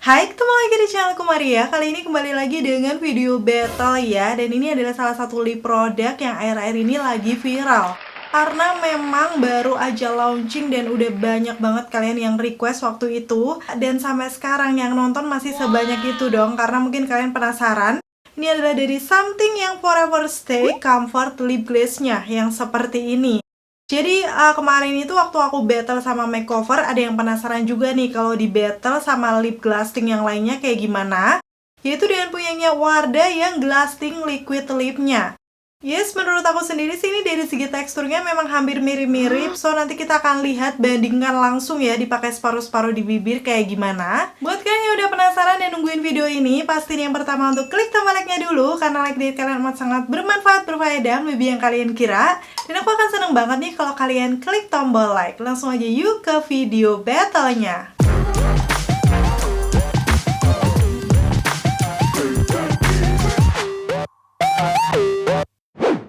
Hai, ketemu lagi di channelku Maria. Kali ini kembali lagi dengan video battle ya. Dan ini adalah salah satu lip produk yang akhir-akhir ini lagi viral. Karena memang baru aja launching dan udah banyak banget kalian yang request waktu itu. Dan sampai sekarang yang nonton masih sebanyak itu dong. Karena mungkin kalian penasaran. Ini adalah dari Something yang Forever Stay Comfort Lip Glaze-nya yang seperti ini. Jadi kemarin itu waktu aku battle sama makeover, ada yang penasaran juga nih kalau di battle sama lip glasting yang lainnya kayak gimana. Yaitu dengan punyanya Wardah yang glasting liquid lipnya. Yes, menurut aku sendiri sih ini dari segi teksturnya memang hampir mirip-mirip. So, nanti kita akan lihat bandingkan langsung ya dipakai separuh-separuh di bibir kayak gimana. Buat kalian yang udah penasaran dan nungguin video ini, pastiin yang pertama untuk klik tombol like-nya dulu. Karena like dari kalian amat sangat bermanfaat, berfaedah, lebih yang kalian kira. Dan aku akan seneng banget nih kalau kalian klik tombol like. Langsung aja yuk ke video battle-nya.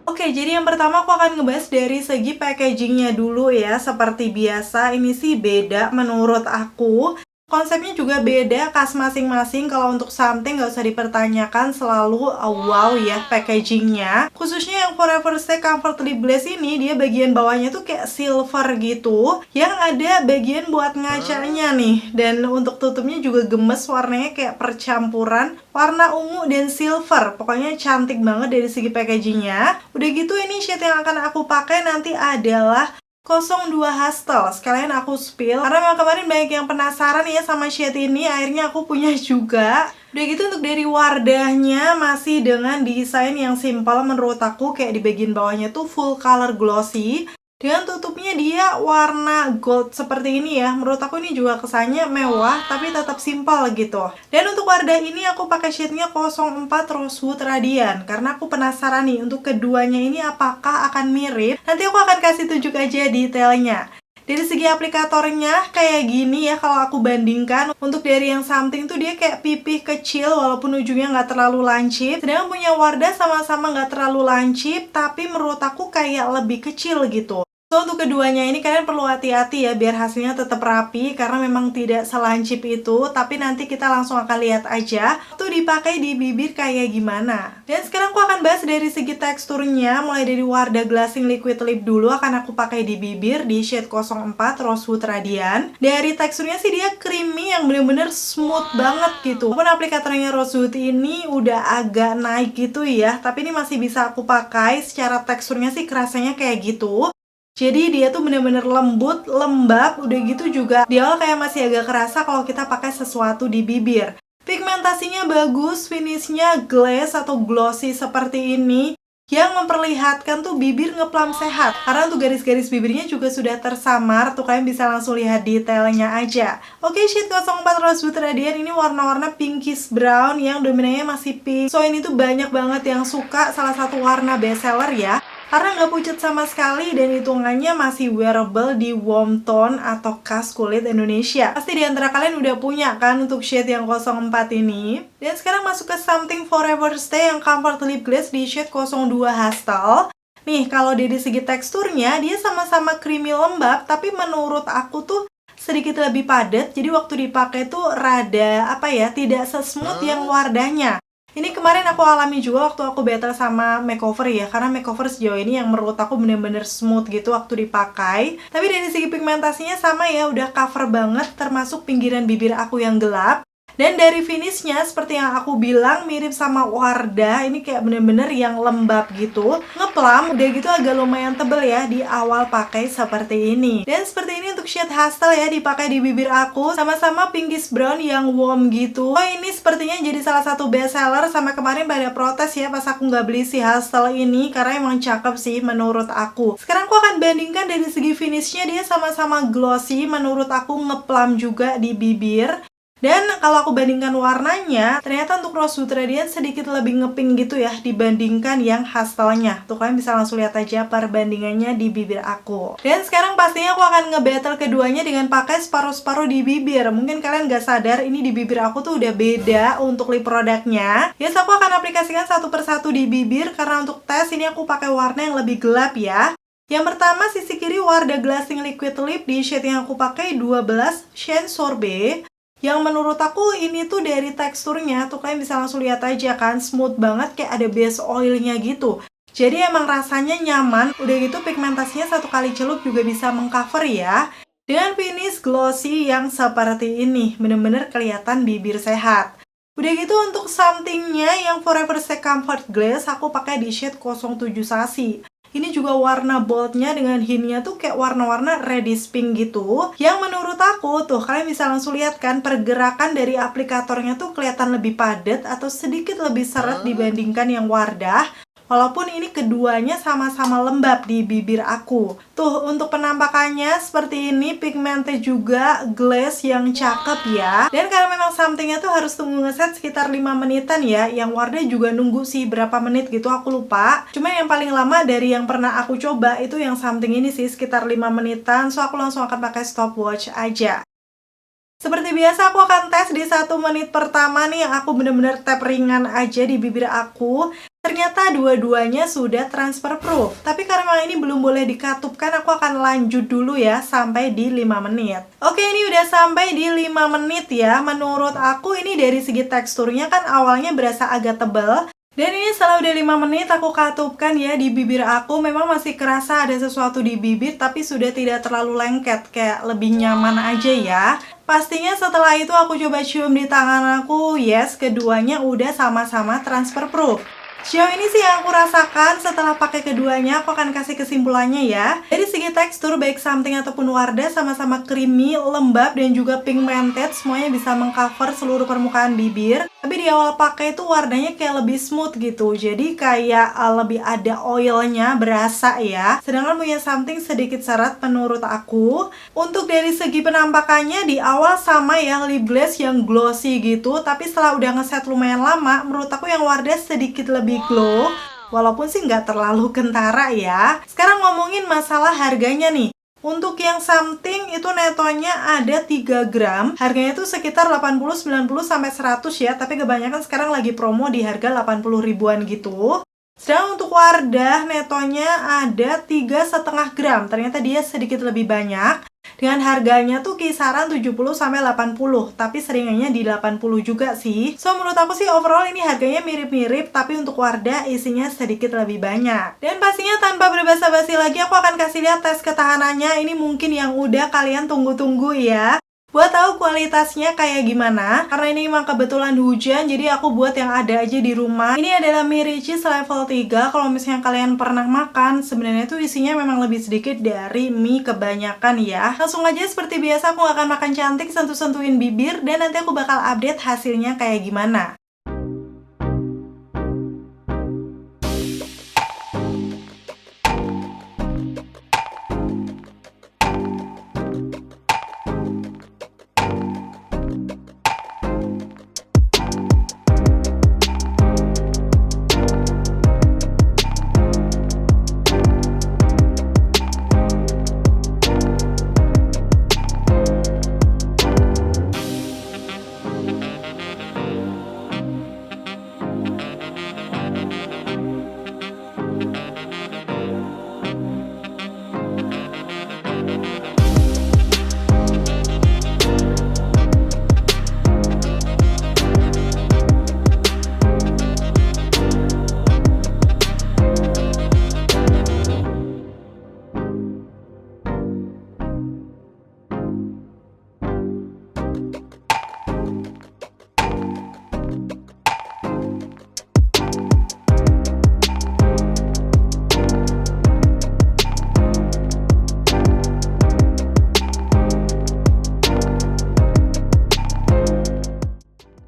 Oke, jadi yang pertama aku akan ngebahas dari segi packagingnya dulu ya. Seperti biasa, ini sih beda menurut aku. Konsepnya juga beda, khas masing-masing. Kalau untuk Something nggak usah dipertanyakan, selalu wow ya packagingnya. Khususnya yang Forever Stay Comfort Lip Glaze ini, dia bagian bawahnya tuh kayak silver gitu, yang ada bagian buat ngacanya nih. Dan untuk tutupnya juga gemes, warnanya kayak percampuran warna ungu dan silver. Pokoknya cantik banget dari segi packagingnya. Udah gitu ini shade yang akan aku pakai nanti adalah 02 Hustle. Sekalian aku spill karena memang kemarin banyak yang penasaran ya sama shade ini. Akhirnya aku punya juga. Udah gitu untuk dari Wardahnya masih dengan desain yang simpel menurut aku. Kayak di bagian bawahnya tuh full color glossy. Dengan tutupnya dia warna gold seperti ini ya. Menurut aku ini juga kesannya mewah tapi tetap simpel gitu. Dan untuk Wardah ini aku pakai shade-nya 04 Rosewood Radiant. Karena aku penasaran nih untuk keduanya ini apakah akan mirip. Nanti aku akan kasih tunjuk aja detailnya. Dari segi aplikatornya kayak gini ya kalau aku bandingkan. Untuk dari yang Something tuh dia kayak pipih kecil walaupun ujungnya nggak terlalu lancip. Sedangkan punya Wardah sama-sama nggak terlalu lancip tapi menurut aku kayak lebih kecil gitu. So, untuk keduanya ini kalian perlu hati-hati ya biar hasilnya tetap rapi karena memang tidak selancip itu. Tapi nanti kita langsung akan lihat aja tuh dipakai di bibir kayak gimana. Dan sekarang aku akan bahas dari segi teksturnya. Mulai dari Wardah Glassing Liquid Lip dulu akan aku pakai di bibir di shade 04 Rosewood Radiant. Dari teksturnya sih dia creamy yang bener-bener smooth banget gitu. Walaupun aplikatornya Rosewood ini udah agak naik gitu ya, tapi ini masih bisa aku pakai. Secara teksturnya sih kerasanya kayak gitu. Jadi dia tuh bener-bener lembut, lembab, udah gitu juga di awal kayak masih agak kerasa kalau kita pakai sesuatu di bibir. Pigmentasinya bagus, finishnya glaze atau glossy seperti ini, yang memperlihatkan tuh bibir ngeplam sehat. Karena untuk garis-garis bibirnya juga sudah tersamar, tuh kalian bisa langsung lihat detailnya aja. Oke, shade 04 Rosewood Radiant ini warna-warna pinkish brown yang dominannya masih pink. So ini tuh banyak banget yang suka, salah satu warna bestseller ya. Karena nggak pucat sama sekali dan hitungannya masih wearable di warm tone atau khas kulit Indonesia. Pasti di antara kalian udah punya kan untuk shade yang 04 ini. Dan sekarang masuk ke Something Forever Stay yang Comfort Lip Glaze di shade 02 Hustle. Nih, kalau dari segi teksturnya dia sama-sama creamy lembab, tapi menurut aku tuh sedikit lebih padat. Jadi waktu dipakai tuh rada tidak sesmooth yang Wardahnya. Ini kemarin aku alami juga waktu aku battle sama makeover ya. Karena makeover sejauh ini yang menurut aku bener-bener smooth gitu waktu dipakai. Tapi dari segi pigmentasinya sama ya, udah cover banget termasuk pinggiran bibir aku yang gelap. Dan dari finishnya seperti yang aku bilang mirip sama Wardah. Ini kayak bener-bener yang lembab gitu, ngeplam, udah gitu agak lumayan tebel ya di awal pakai seperti ini. Dan seperti ini untuk shade Hustle ya, dipakai di bibir aku. Sama-sama pinkish brown yang warm gitu. Oh, ini sepertinya jadi salah satu best seller. Sama kemarin pada protes ya pas aku nggak beli si Hustle ini, karena emang cakep sih menurut aku. Sekarang aku akan bandingkan dari segi finishnya, dia sama-sama glossy. Menurut aku ngeplam juga di bibir. Dan kalau aku bandingkan warnanya, ternyata untuk Rosewood Radiant sedikit lebih ngepink gitu ya dibandingkan yang Hustle-nya. Tuh kalian bisa langsung lihat aja perbandingannya di bibir aku. Dan sekarang pastinya aku akan nge-battle keduanya dengan pakai separuh-separuh di bibir. Mungkin kalian gak sadar ini di bibir aku tuh udah beda untuk lip produknya. Yes, aku akan aplikasikan satu persatu di bibir karena untuk tes ini aku pakai warna yang lebih gelap ya. Yang pertama sisi kiri Wardah Glassing Liquid Lip di shade yang aku pakai 12 Shade Sorbet. Yang menurut aku ini tuh dari teksturnya tuh kalian bisa langsung lihat aja kan, smooth banget kayak ada base oilnya gitu. Jadi emang rasanya nyaman, udah gitu pigmentasinya satu kali celup juga bisa mengcover ya. Dengan finish glossy yang seperti ini, bener-bener kelihatan bibir sehat. Udah gitu untuk somethingnya yang Forever Stay Comfort Glaze aku pakai di shade 07 Sasi. Ini juga warna boldnya dengan hintnya tuh kayak warna-warna reddish pink gitu. Yang menurut aku tuh kalian bisa langsung lihat kan pergerakan dari aplikatornya tuh kelihatan lebih padat atau sedikit lebih seret dibandingkan yang Wardah. Walaupun ini keduanya sama-sama lembab di bibir aku. Tuh untuk penampakannya seperti ini, pigmentnya juga glaze yang cakep ya. Dan karena memang somethingnya tuh harus tunggu ngeset sekitar 5 menitan ya. Yang Wardah juga nunggu sih berapa menit gitu aku lupa. Cuma yang paling lama dari yang pernah aku coba itu yang something ini sih sekitar 5 menitan. So aku langsung akan pakai stopwatch aja. Seperti biasa aku akan tes di 1 menit pertama nih yang aku bener-bener tap ringan aja di bibir aku. Ternyata dua-duanya sudah transfer proof. Tapi karena memang ini belum boleh dikatupkan, aku akan lanjut dulu ya sampai di 5 menit. Oke, ini udah sampai di 5 menit ya. Menurut aku ini dari segi teksturnya kan awalnya berasa agak tebal. Dan ini setelah udah 5 menit aku katupkan ya di bibir aku. Memang masih kerasa ada sesuatu di bibir tapi sudah tidak terlalu lengket. Kayak lebih nyaman aja ya. Pastinya setelah itu aku coba cium di tangan aku. Yes, keduanya udah sama-sama transfer proof. Sejauh ini sih yang aku rasakan setelah pakai keduanya, aku akan kasih kesimpulannya ya. Dari segi tekstur, baik something ataupun Wardah sama-sama creamy, lembab, dan juga pigmented. Semuanya bisa mengcover seluruh permukaan bibir. Tapi di awal pakai itu Wardahnya kayak lebih smooth gitu. Jadi kayak lebih ada oilnya, berasa ya. Sedangkan punya something sedikit seret menurut aku. Untuk dari segi penampakannya, di awal sama ya, lip gloss yang glossy gitu. Tapi setelah udah ngeset lumayan lama, menurut aku yang Wardah sedikit lebih glow, walaupun sih nggak terlalu kentara ya. Sekarang ngomongin masalah harganya nih. Untuk yang something itu netonya ada 3 gram. Harganya itu sekitar 80, 90, sampai 100 ya. Tapi kebanyakan sekarang lagi promo di harga 80 ribuan gitu. Sedangkan untuk Wardah netonya ada 3,5 gram. Ternyata dia sedikit lebih banyak. Dengan harganya tuh kisaran 70 sampai 80, tapi seringannya di 80 juga sih. So menurut aku sih overall ini harganya mirip-mirip, tapi untuk Wardah isinya sedikit lebih banyak. Dan pastinya tanpa berbasa-basi lagi aku akan kasih lihat tes ketahanannya. Ini mungkin yang udah kalian tunggu-tunggu ya. Buat tahu kualitasnya kayak gimana, karena ini memang kebetulan hujan, jadi aku buat yang ada aja di rumah. Ini adalah mie Richeese level 3. Kalau misalnya kalian pernah makan, sebenarnya tuh isinya memang lebih sedikit dari mie kebanyakan ya. Langsung aja seperti biasa aku akan makan cantik, sentuh-sentuhin bibir, dan nanti aku bakal update hasilnya kayak gimana.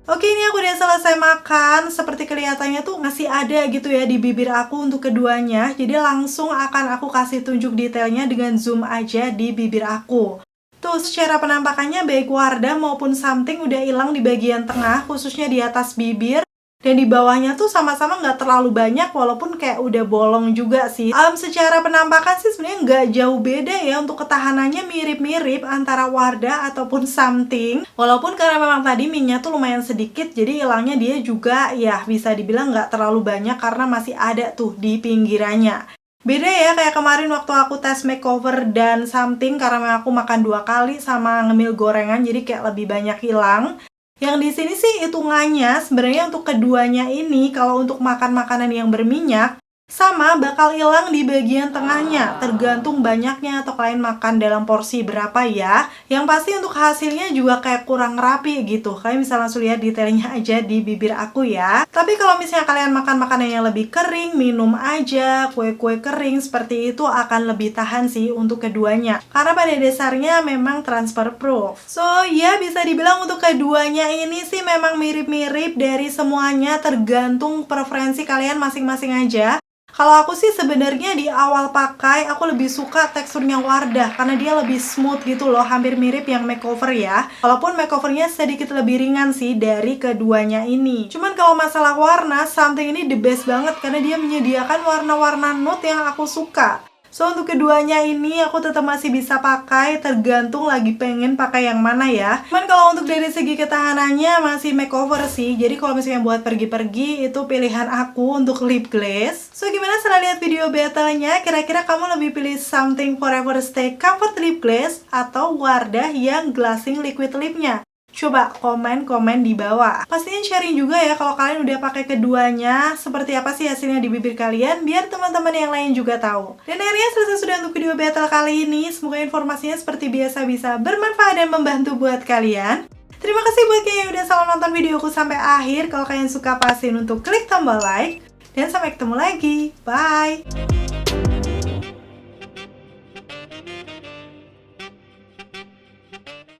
Oke, ini aku udah selesai makan. Seperti kelihatannya tuh masih ada gitu ya di bibir aku untuk keduanya. Jadi langsung akan aku kasih tunjuk detailnya dengan zoom aja di bibir aku. Tuh, secara penampakannya baik Wardah maupun something udah hilang di bagian tengah, khususnya di atas bibir. Dan di bawahnya tuh sama-sama nggak terlalu banyak, walaupun kayak udah bolong juga sih. Secara penampakan sih sebenarnya nggak jauh beda ya. Untuk ketahanannya mirip-mirip antara Wardah ataupun something. Walaupun karena memang tadi minyak tuh lumayan sedikit, jadi hilangnya dia juga ya bisa dibilang nggak terlalu banyak karena masih ada tuh di pinggirannya. Beda ya kayak kemarin waktu aku tes makeover dan something, karena memang aku makan 2 kali sama ngemil gorengan jadi kayak lebih banyak hilang. Yang di sini sih hitungannya sebenarnya untuk keduanya ini kalau untuk makan makanan yang berminyak sama bakal hilang di bagian tengahnya, tergantung banyaknya atau kalian makan dalam porsi berapa ya. Yang pasti untuk hasilnya juga kayak kurang rapi gitu. Kalian bisa langsung lihat detailnya aja di bibir aku ya. Tapi kalau misalnya kalian makan makanan yang lebih kering, minum aja, kue-kue kering seperti itu akan lebih tahan sih untuk keduanya. Karena pada dasarnya memang transfer proof. So ya bisa dibilang untuk keduanya ini sih memang mirip-mirip dari semuanya, tergantung preferensi kalian masing-masing aja. Kalau aku sih sebenarnya di awal pakai aku lebih suka teksturnya Wardah karena dia lebih smooth gitu loh, hampir mirip yang makeover ya. Walaupun makeovernya sedikit lebih ringan sih dari keduanya ini. Cuman kalau masalah warna, something ini the best banget karena dia menyediakan warna-warna nude yang aku suka. So untuk keduanya ini aku tetap masih bisa pakai, tergantung lagi pengen pakai yang mana ya. Cuman kalau untuk dari segi ketahanannya masih makeover sih. Jadi kalau misalnya buat pergi-pergi itu pilihan aku untuk lip glaze. So gimana setelah lihat video battle-nya? Kira-kira kamu lebih pilih Something Forever Stay Comfort Lip Glaze atau Wardah yang Glassing Liquid Lipnya? Coba komen-komen di bawah. Pastiin sharing juga ya kalau kalian udah pakai keduanya, seperti apa sih hasilnya di bibir kalian, biar teman-teman yang lain juga tahu. Dan akhirnya selesai sudah untuk video battle kali ini. Semoga informasinya seperti biasa bisa bermanfaat dan membantu buat kalian. Terima kasih buat kalian yang udah selalu nonton videoku sampai akhir. Kalau kalian suka, pastiin untuk klik tombol like. Dan sampai ketemu lagi. Bye!